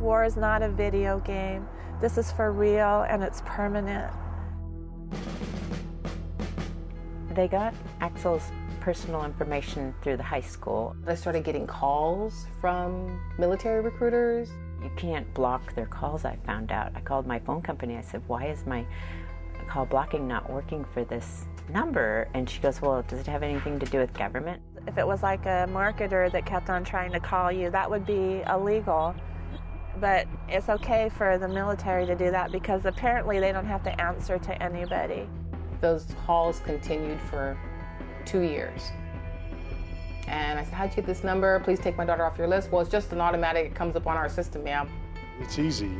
war is not a video game. This is for real, and it's permanent. They got Axel's personal information through the high school. I started getting calls from military recruiters. You can't block their calls, I found out. I called my phone company. I said, why is my call blocking not working for this number? And she goes, well, does it have anything to do with government? If it was like a marketer that kept on trying to call you, that would be illegal. But it's okay for the military to do that because apparently they don't have to answer to anybody. Those calls continued for 2 years. And I said, how'd you get this number? Please take my daughter off your list. Well, it's just an automatic, it comes up on our system, ma'am. It's easy.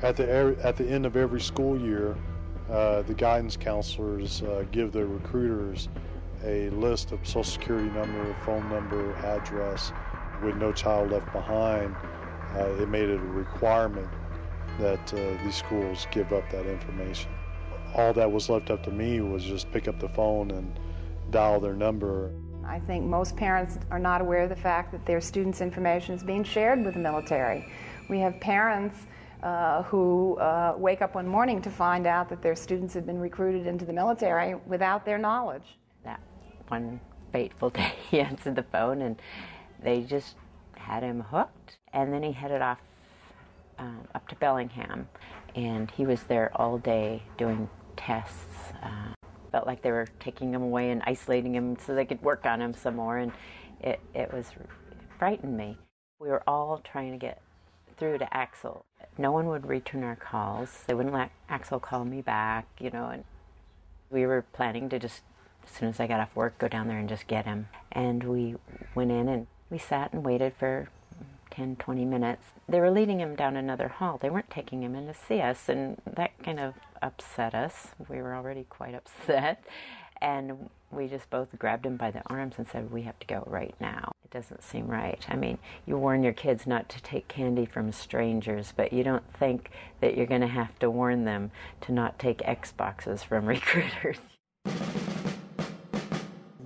At the end of every school year, the guidance counselors give the recruiters a list of social security number, phone number, address. With No Child Left Behind, it made it a requirement that these schools give up that information. All that was left up to me was just pick up the phone and dial their number. I think most parents are not aware of the fact that their students' information is being shared with the military. We have parents who wake up one morning to find out that their students have been recruited into the military without their knowledge. That one fateful day, he answered the phone and they just had him hooked. And then he headed off up to Bellingham, and he was there all day doing tests. Felt like they were taking him away and isolating him so they could work on him some more, and it frightened me. We were all trying to get through to Axel. No one would return our calls. They wouldn't let Axel call me back, and we were planning to just, as soon as I got off work, go down there and just get him. And we went in and we sat and waited for 10, 20 minutes. They were leading him down another hall. They weren't taking him in to see us, and that kind of upset us. We were already quite upset, and we just both grabbed him by the arms and said, we have to go right now. It doesn't seem right. I mean, you warn your kids not to take candy from strangers, but you don't think that you're going to have to warn them to not take Xboxes from recruiters.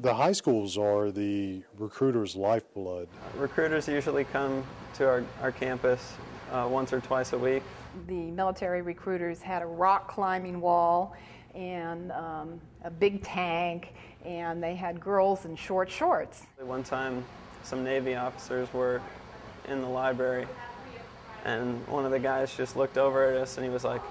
The high schools are the recruiter's lifeblood. Recruiters usually come to our campus once or twice a week. The military recruiters had a rock climbing wall and a big tank, and they had girls in short shorts. One time, some Navy officers were in the library, and one of the guys just looked over at us and he was like,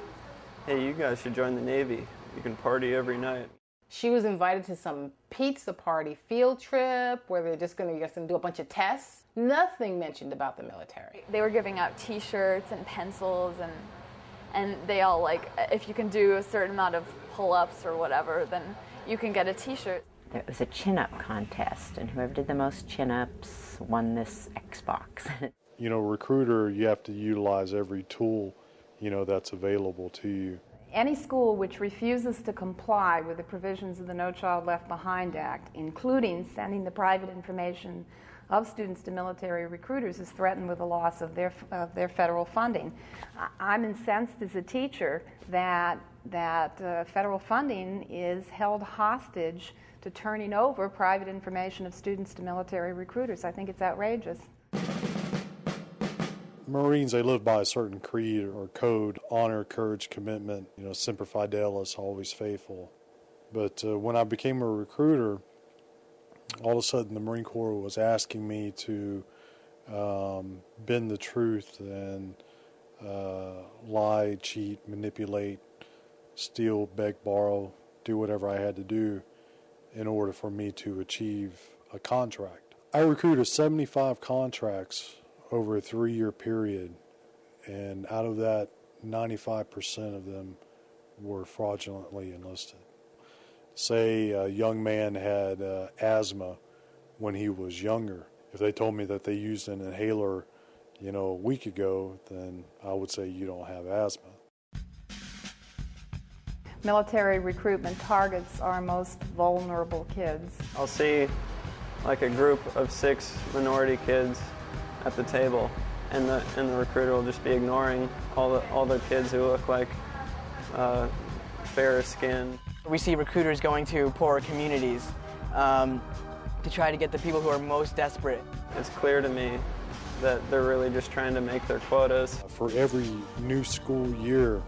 hey, you guys should join the Navy. You can party every night. She was invited to some pizza party field trip where they're just going to do a bunch of tests. Nothing mentioned about the military. They were giving out T-shirts and pencils, and they all, like, if you can do a certain amount of pull-ups or whatever, then you can get a T-shirt. There was a chin-up contest, and whoever did the most chin-ups won this Xbox. Recruiter, you have to utilize every tool, that's available to you. Any school which refuses to comply with the provisions of the No Child Left Behind Act, including sending the private information of students to military recruiters, is threatened with the loss of their federal funding. I'm incensed as a teacher that federal funding is held hostage to turning over private information of students to military recruiters. I think it's outrageous. Marines, they live by a certain creed or code: honor, courage, commitment, semper fidelis, always faithful. But when I became a recruiter, all of a sudden the Marine Corps was asking me to bend the truth and lie, cheat, manipulate, steal, beg, borrow, do whatever I had to do in order for me to achieve a contract. I recruited 75 contracts over a 3-year period, and out of that, 95% of them were fraudulently enlisted. Say a young man had asthma when he was younger. If they told me that they used an inhaler, a week ago, then I would say you don't have asthma. Military recruitment targets our most vulnerable kids. I'll see like a group of 6 minority kids at the table, and the recruiter will just be ignoring all the kids who look like fairer skin. We see recruiters going to poorer communities to try to get the people who are most desperate. It's clear to me that they're really just trying to make their quotas. For every new school year,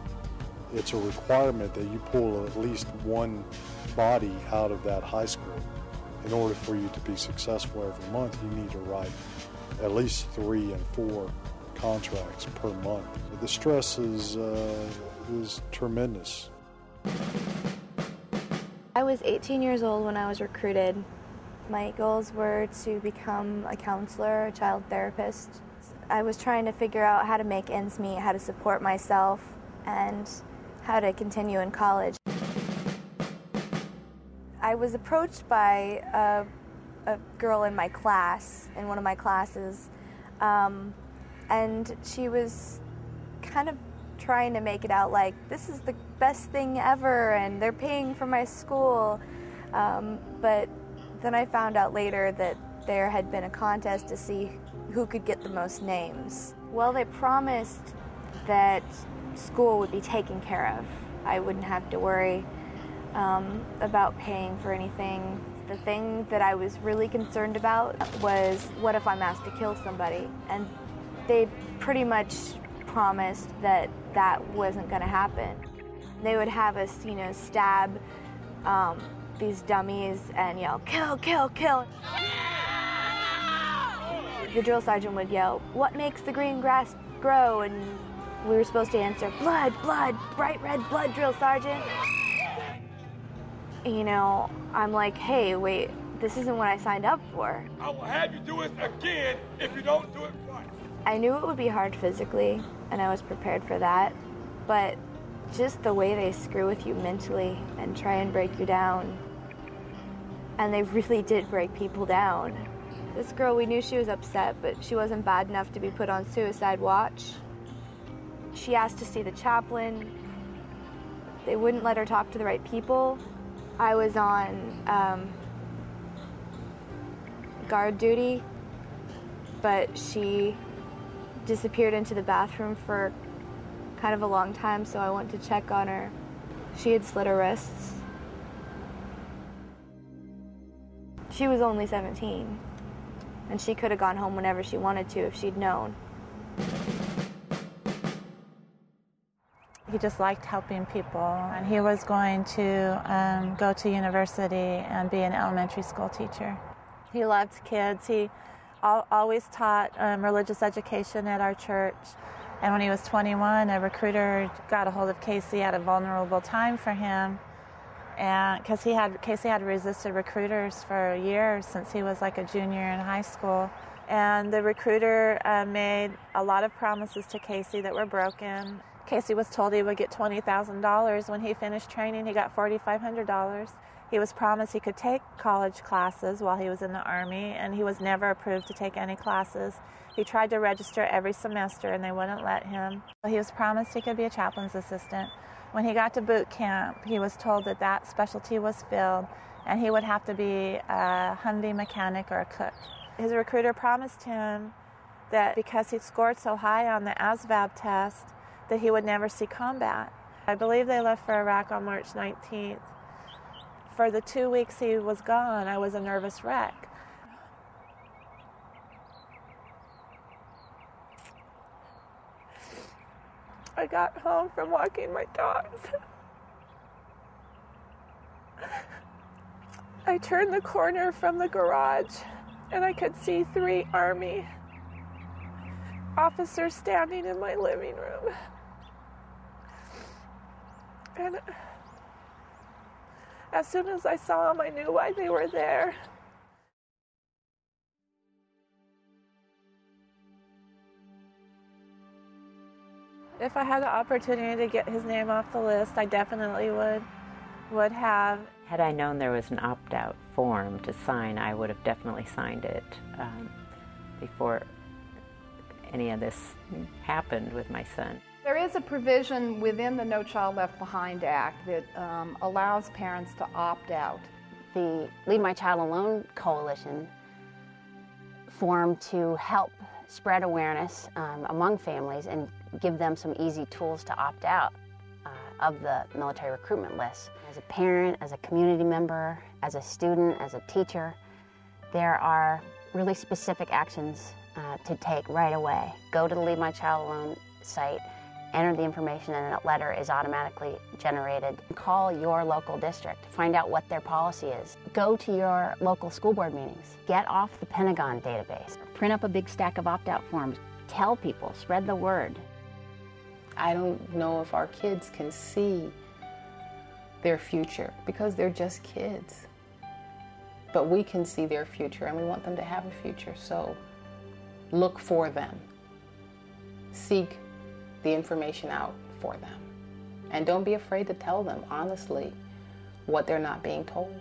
it's a requirement that you pull at least one body out of that high school. In order for you to be successful every month, you need to write at least 3 and 4 contracts per month. The stress is tremendous. I was 18 years old when I was recruited. My goals were to become a counselor, a child therapist. I was trying to figure out how to make ends meet, how to support myself, and how to continue in college. I was approached by a girl in my class, in one of my classes, and she was kind of trying to make it out like, this is the best thing ever, and they're paying for my school. But then I found out later that there had been a contest to see who could get the most names. Well, they promised that school would be taken care of. I wouldn't have to worry about paying for anything. The thing that I was really concerned about was, what if I'm asked to kill somebody? And they pretty much promised that that wasn't going to happen. They would have us, stab these dummies and yell, kill, kill, kill. The drill sergeant would yell, what makes the green grass grow? And we were supposed to answer, blood, blood, bright red blood, drill sergeant. I'm like, hey, wait, this isn't what I signed up for. I will have you do it again if you don't do it right. I knew it would be hard physically, and I was prepared for that, but just the way they screw with you mentally and try and break you down, and they really did break people down. This girl, we knew she was upset, but she wasn't bad enough to be put on suicide watch. She asked to see the chaplain. They wouldn't let her talk to the right people. I was on guard duty, but she disappeared into the bathroom for kind of a long time, so I went to check on her. She had slit her wrists. She was only 17, and she could have gone home whenever she wanted to if she'd known. He just liked helping people, and he was going to go to university and be an elementary school teacher. He loved kids. He always taught religious education at our church. And when he was 21, a recruiter got a hold of Casey at a vulnerable time for him, and Casey had resisted recruiters for years since he was like a junior in high school. And the recruiter made a lot of promises to Casey that were broken. Casey was told he would get $20,000. When he finished training, he got $4,500. He was promised he could take college classes while he was in the Army, and he was never approved to take any classes. He tried to register every semester, and they wouldn't let him. He was promised he could be a chaplain's assistant. When he got to boot camp, he was told that that specialty was filled, and he would have to be a Hyundai mechanic or a cook. His recruiter promised him that because he scored so high on the ASVAB test, that he would never see combat. I believe they left for Iraq on March 19th. For the 2 weeks he was gone, I was a nervous wreck. I got home from walking my dogs. I turned the corner from the garage, and I could see 3 Army officers standing in my living room. And as soon as I saw them, I knew why they were there. If I had the opportunity to get his name off the list, I definitely would have. Had I known there was an opt-out form to sign, I would have definitely signed it before any of this happened with my son. There is a provision within the No Child Left Behind Act that allows parents to opt out. The Leave My Child Alone Coalition formed to help spread awareness among families and give them some easy tools to opt out of the military recruitment list. As a parent, as a community member, as a student, as a teacher, there are really specific actions to take right away. Go to the Leave My Child Alone site, enter the information, and a letter is automatically generated. Call your local district, find out what their policy is. Go to your local school board meetings. Get off the Pentagon database. Print up a big stack of opt-out forms. Tell people, spread the word. I don't know if our kids can see their future because they're just kids. But we can see their future, and we want them to have a future. So look for them. Seek the information out for them. And don't be afraid to tell them honestly what they're not being told.